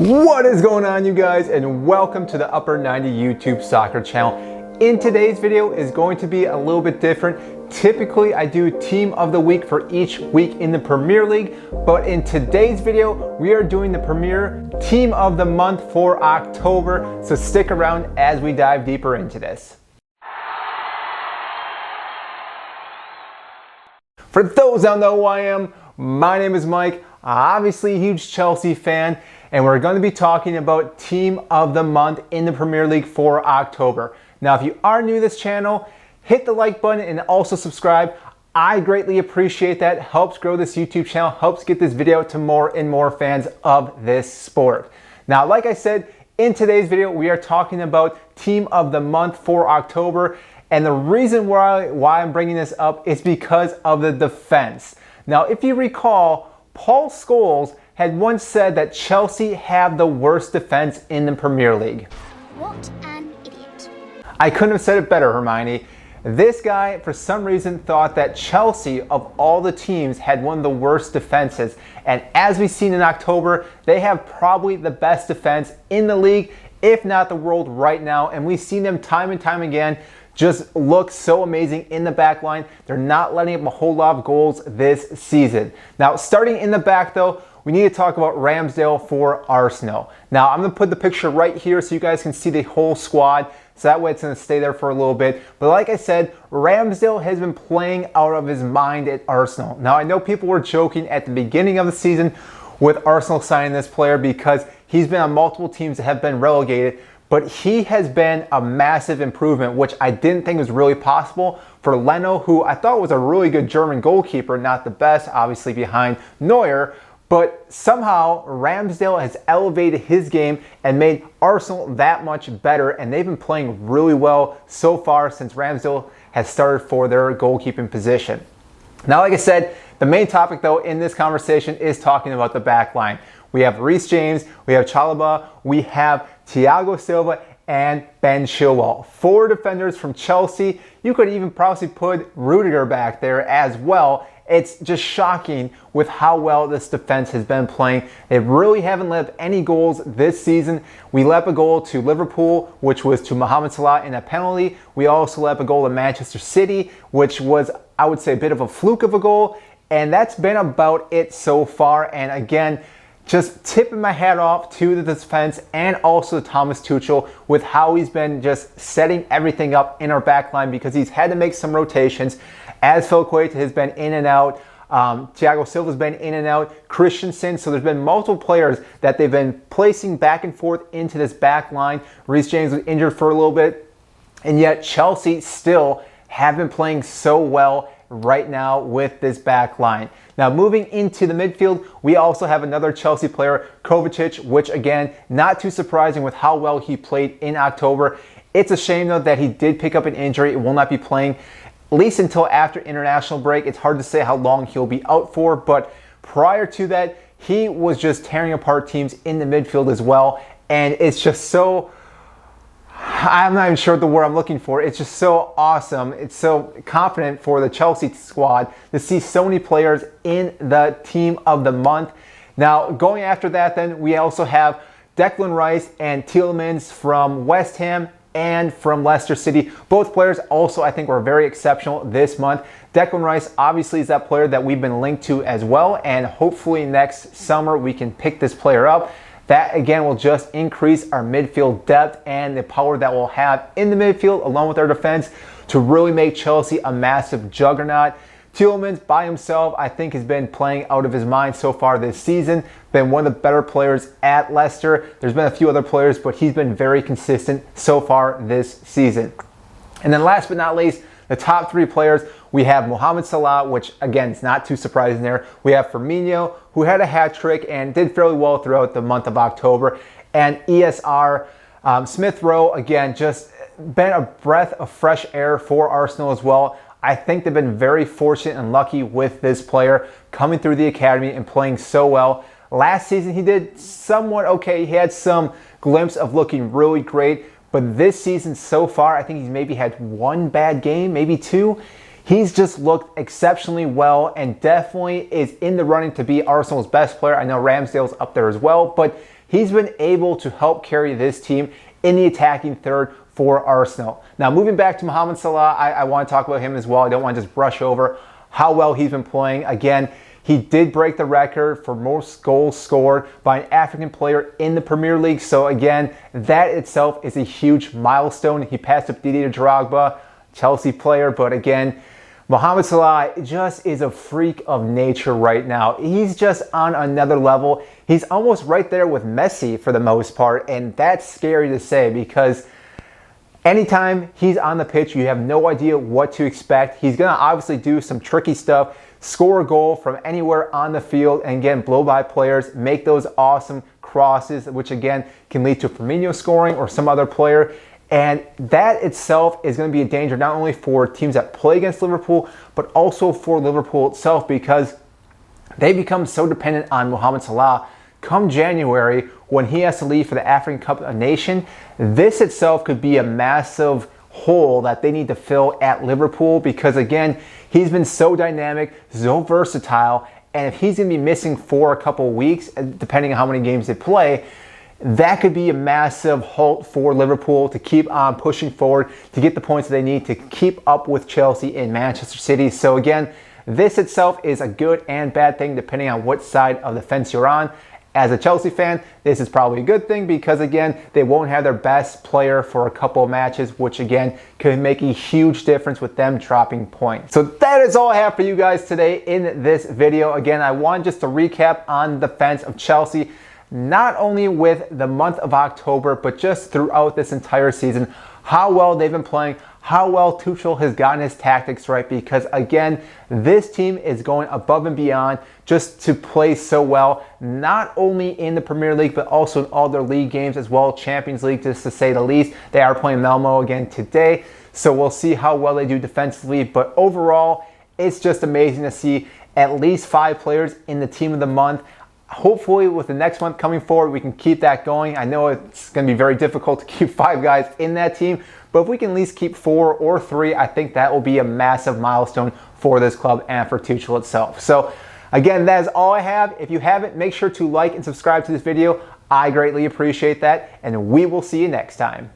What is going on, you guys, and welcome to the Upper 90 YouTube soccer channel. In today's video is going to be a little bit different. Typically I do team of the week for each week in the Premier League, but in today's video we are doing the Premier team of the month for October, so stick around as we dive deeper into this. For those that don't know who I am, my name is Mike, obviously a huge Chelsea fan, and we're going to be talking about Team of the Month in the Premier League for October. Now, if you are new to this channel, hit the like button and also subscribe. I greatly appreciate that. Helps grow this YouTube channel, helps get this video to more and more fans of this sport. Now, like I said, in today's video, we are talking about Team of the Month for October. And the reason why I'm bringing this up is because of the defense. Now, if you recall, Paul Scholes had once said that Chelsea have the worst defense in the Premier League. What an idiot. I couldn't have said it better, Hermione. This guy, for some reason, thought that Chelsea, of all the teams, had one of the worst defenses. And as we've seen in October, they have probably the best defense in the league, if not the world right now. And we've seen them time and time again just look so amazing in the back line. They're not letting up a whole lot of goals this season. Now, starting in the back though, we need to talk about Ramsdale for Arsenal. Now, I'm gonna put the picture right here so you guys can see the whole squad. So that way it's gonna stay there for a little bit. But like I said, Ramsdale has been playing out of his mind at Arsenal. Now, I know people were joking at the beginning of the season with Arsenal signing this player because he's been on multiple teams that have been relegated. But he has been a massive improvement, which I didn't think was really possible for Leno, who I thought was a really good German goalkeeper, not the best, obviously behind Neuer. But somehow Ramsdale has elevated his game and made Arsenal that much better, and they've been playing really well so far since Ramsdale has started for their goalkeeping position. Now, like I said, the main topic though in this conversation is talking about the back line. We have Reece James, we have Chalobah, we have Thiago Silva, and Ben Chilwell. Four defenders from Chelsea. You could even probably put Rudiger back there as well. It's just shocking with how well this defense has been playing. They really haven't let up any goals this season. We let up a goal to Liverpool, which was to Mohamed Salah in a penalty. We also let up a goal to Manchester City, which was, I would say, a bit of a fluke of a goal. And that's been about it so far. And again, just tipping my hat off to the defense and also Thomas Tuchel with how he's been just setting everything up in our back line, because he's had to make some rotations as Phil Coates has been in and out. Thiago Silva's been in and out. Christensen. So there's been multiple players that they've been placing back and forth into this back line. Reece James was injured for a little bit. And yet Chelsea still have been playing so well right now with this back line. Now, moving into the midfield, we also have another Chelsea player, Kovacic, which again, not too surprising with how well he played in October. It's a shame though that he did pick up an injury. It will not be playing at least until after international break. It's hard to say how long he'll be out for, but prior to that, he was just tearing apart teams in the midfield as well. And it's just so, I'm not even sure the word I'm looking for. It's just so awesome. It's so confident for the Chelsea squad to see so many players in the team of the month. Now, going after that, then we also have Declan Rice and Tielemans from West Ham and from Leicester City. Both players also, I think, were very exceptional this month. Declan Rice obviously is that player that we've been linked to as well, and hopefully next summer we can pick this player up. That again will just increase our midfield depth and the power that we'll have in the midfield along with our defense to really make Chelsea a massive juggernaut. Tielemans by himself, I think, has been playing out of his mind so far this season. Been one of the better players at Leicester. There's been a few other players, but he's been very consistent so far this season. And then last but not least, the top three players, we have Mohamed Salah, which again is not too surprising there. We have Firmino, who had a hat trick and did fairly well throughout the month of October. And ESR, Smith Rowe, again, just been a breath of fresh air for Arsenal as well. I think they've been very fortunate and lucky with this player coming through the academy and playing so well. Last season, he did somewhat okay. He had some glimpse of looking really great. But this season so far, I think he's maybe had one bad game, maybe two. He's just looked exceptionally well and definitely is in the running to be Arsenal's best player. I know Ramsdale's up there as well, but he's been able to help carry this team in the attacking third for Arsenal. Now, moving back to Mohamed Salah, I want to talk about him as well. I don't want to just brush over how well he's been playing. Again, he did break the record for most goals scored by an African player in the Premier League. So again, that itself is a huge milestone. He passed up Didier Drogba, Chelsea player, but again, Mohamed Salah just is a freak of nature right now. He's just on another level. He's almost right there with Messi for the most part, and that's scary to say because anytime he's on the pitch, you have no idea what to expect. He's going to obviously do some tricky stuff, score a goal from anywhere on the field, and again, blow by players, make those awesome crosses, which again can lead to Firmino scoring or some other player. And that itself is going to be a danger not only for teams that play against Liverpool, but also for Liverpool itself because they become so dependent on Mohamed Salah come January when he has to leave for the African Cup of Nations. This itself could be a massive hole that they need to fill at Liverpool because, again, he's been so dynamic, so versatile, and if he's going to be missing for a couple of weeks, depending on how many games they play, that could be a massive halt for Liverpool to keep on pushing forward, to get the points that they need to keep up with Chelsea and Manchester City. So again, this itself is a good and bad thing depending on what side of the fence you're on. As a Chelsea fan, this is probably a good thing because, again, they won't have their best player for a couple of matches, which, again, could make a huge difference with them dropping points. So that is all I have for you guys today in this video. Again, I want just to recap on the fence of Chelsea, not only with the month of October, but just throughout this entire season, how well they've been playing, how well Tuchel has gotten his tactics right, because again, this team is going above and beyond just to play so well, not only in the Premier League, but also in all their league games as well, Champions League, just to say the least. They are playing Malmo again today, so we'll see how well they do defensively, but overall, it's just amazing to see at least 5 players in the team of the month. Hopefully with the next month coming forward, we can keep that going. I know it's going to be very difficult to keep 5 guys in that team, but if we can at least keep 4 or 3, I think that will be a massive milestone for this club and for Tuchel itself. So again, that is all I have. If you haven't, make sure to like and subscribe to this video. I greatly appreciate that, and we will see you next time.